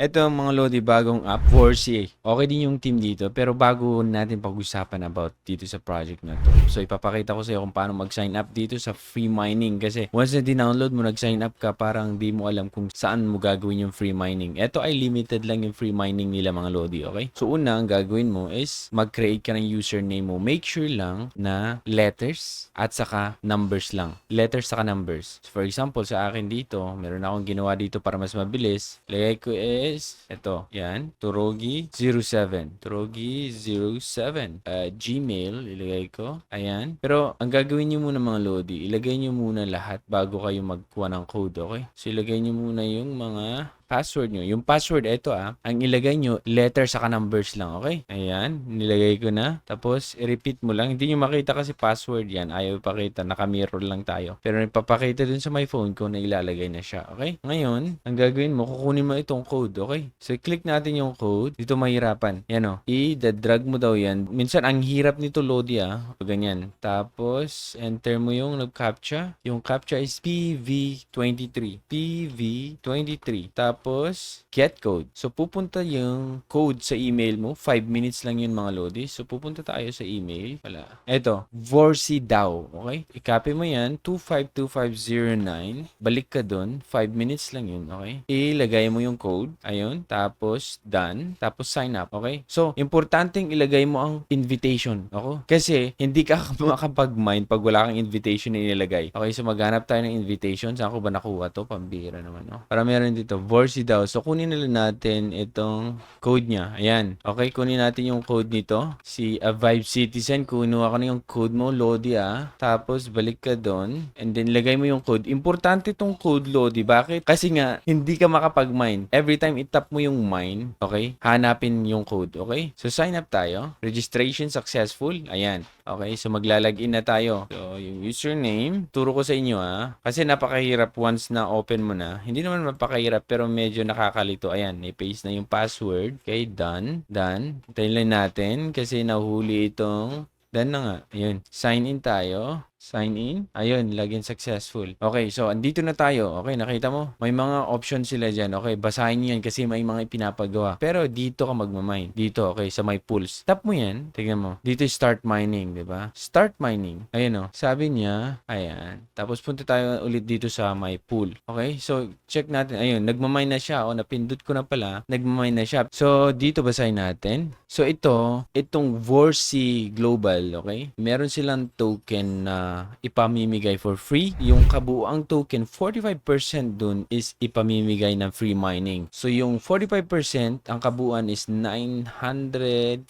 Eto mga Lodi, bagong app, Vorsey. Okay din yung team dito, pero bago natin pag-usapan about dito sa project na to. So, ipapakita ko sa iyo kung paano mag-sign up dito sa free mining. Kasi once na din-download mo, nag-sign up ka, parang di mo alam kung saan mo gagawin yung free mining. Eto ay limited lang yung free mining nila mga Lodi, okay? So, una, ang gagawin mo is mag-create ka ng username mo. Make sure lang na letters at saka numbers lang. Letters saka numbers. So, for example, sa akin dito, meron akong ginawa dito para mas mabilis. Lagay ko ito, yan, Turogi07. Turogi07. Gmail, ilagay ko. Ayan. Pero, ang gagawin nyo muna mga Lodi, ilagay nyo muna lahat bago kayo magkuha ng code, okay? So, ilagay nyo muna yung mga password nyo. Yung password, ito ang ilagay nyo, letter saka numbers lang, okay? Ayan, nilagay ko na. Tapos, i-repeat mo lang. Hindi nyo makita kasi password yan. Ayaw ipakita, naka-mirror lang tayo. Pero ipapakita dun sa my phone ko na ilalagay na siya, okay? Ngayon, ang gagawin mo, kukunin mo itong code, okay? So, click natin yung code. Dito mahirapan. Yan o. I-drag mo daw yan. Minsan, ang hirap nito, Lodi ganyan. Tapos, enter mo yung nag-captcha. Yung captcha is PV23. PV23. Tapos, get code. So, pupunta yung code sa email mo. 5 minutes lang yun mga Lodi. So, pupunta tayo sa email. Wala. Eto, Vorsey daw. Okay? I-copy mo yan. 252509. Balik ka dun. 5 minutes lang yun. Okay? Ilagay mo yung code. Ayun. Tapos, done. Tapos, sign up. Okay? So, importanteng ilagay mo ang invitation. Okay? Kasi, hindi ka makapag-mine pag wala kang invitation na inilagay. Okay? So, maghanap tayo ng invitation. Saan ko ba nakuha to? Pambira naman, no? Para meron dito, Vorsey daw. So, kunin na lang natin itong code niya. Ayan. Okay, kunin natin yung code nito. Si A Vibe Citizen, kunuha ka na yung code mo, Lodi Tapos, balik ka doon. And then, lagay mo yung code. Importante itong code, Lodi. Bakit? Kasi nga, hindi ka makapag-mine. Every time itap mo yung mine, okay, hanapin yung code, okay? So, sign up tayo. Registration successful. Ayan. Okay, so maglalagin na tayo. So, yung username, turo ko sa inyo kasi napakahirap once na open mo na. Hindi naman mapakahirap pero medyo nakakalito. Ayan, i-paste na yung password. Okay, done. Done. Hintayin lang natin kasi nahuli itong done na nga. Ayun, sign in tayo. Sign in. Ayun, login successful. Okay, so andito na tayo. Okay, nakita mo? May mga options sila dyan. Okay, basahin nyo yan kasi may mga ipinapagawa. Pero dito ka magmamine. Dito, okay, sa my pools. Tap mo yan. Tignan mo. Dito start mining, di ba? Start mining. Ayun sabi niya, ayan. Tapos punta tayo ulit dito sa my pool. Okay, so check natin. Ayun, nagmamine na siya. O, napindot ko na pala. Nagmamine na siya. So, dito basahin natin. So, itong Vorsey Global, okay? Meron silang token na ipamimigay for free. Yung kabuuang token, 45% dun is ipamimigay ng free mining. So, yung 45%, ang kabuuan is 945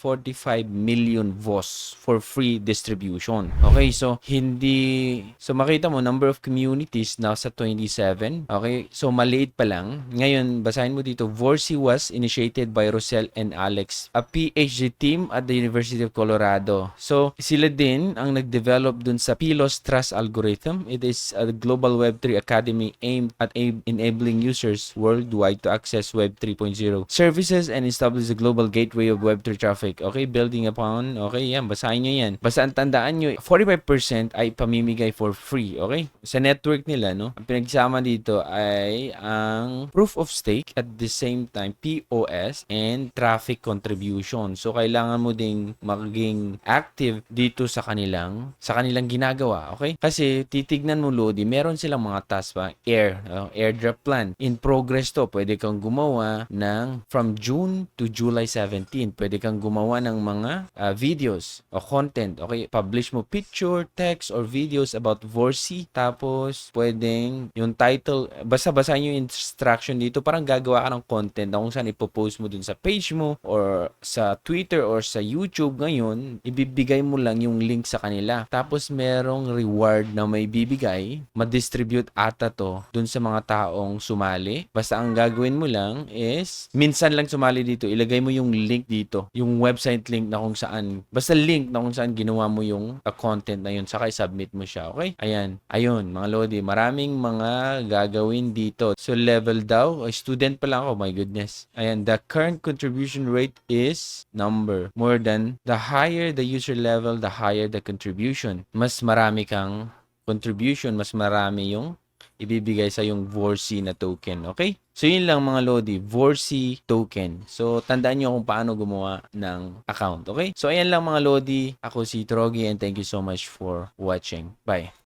million VOS for free distribution. Okay, so, so makita mo, number of communities nasa 27. Okay, so maliit pa lang. Ngayon, basahin mo dito, Vorsey was initiated by Rosel and Alex, a PhD team at the University of Colorado. So, sila din ang nag-develop dun sa Pilos Trust Algorithm. It is a global Web3 academy aimed at enabling users worldwide to access Web 3.0 services and establish a global gateway of Web3 traffic. Okay, building upon, okay, yan, basahin nyo yan. Basta ang tandaan nyo, 45% ay pamimigay for free, okay? Sa network nila, no? Ang pinagsama dito ay ang proof of stake at the same time POS and traffic contribution. So, kailangan mo ding maging active dito sa kanilang ginagawa, okay? Kasi titignan mo, Lodi, meron silang mga task pa, airdrop plan. In progress to, pwede kang gumawa ng from June to July 17. Pwede kang gumawa ng mga videos o content, okay? Publish mo picture, text, or videos about Vorsey. Tapos, pwedeng yung title, basta-basahin yung instruction dito, parang gagawa ka ng content na kung saan ipopost mo dun sa page mo or sa Twitter or sa YouTube. Ngayon, ibibigay mo lang yung link sa kanila. Tapos, merong reward na may bibigay, ma-distribute ata to dun sa mga taong sumali. Basta ang gagawin mo lang is, minsan lang sumali dito, ilagay mo yung link dito, yung website link na kung saan, basta link na kung saan ginawa mo yung content na yun, saka i-submit mo siya, okay? Ayan, ayun, mga Lodi, maraming mga gagawin dito. So, level daw, student pa lang ako, my goodness. Ayan, the current contribution rate is number. More than, the higher the user level, the higher the contribution. Mas marami kang contribution, mas marami yung ibibigay sa yung Vorsi na token. Okay? So, yun lang mga Lodi, Vorsi token. So, tandaan nyo kung paano gumawa ng account. Okay? So, ayan lang mga Lodi. Ako si Trogi and thank you so much for watching. Bye!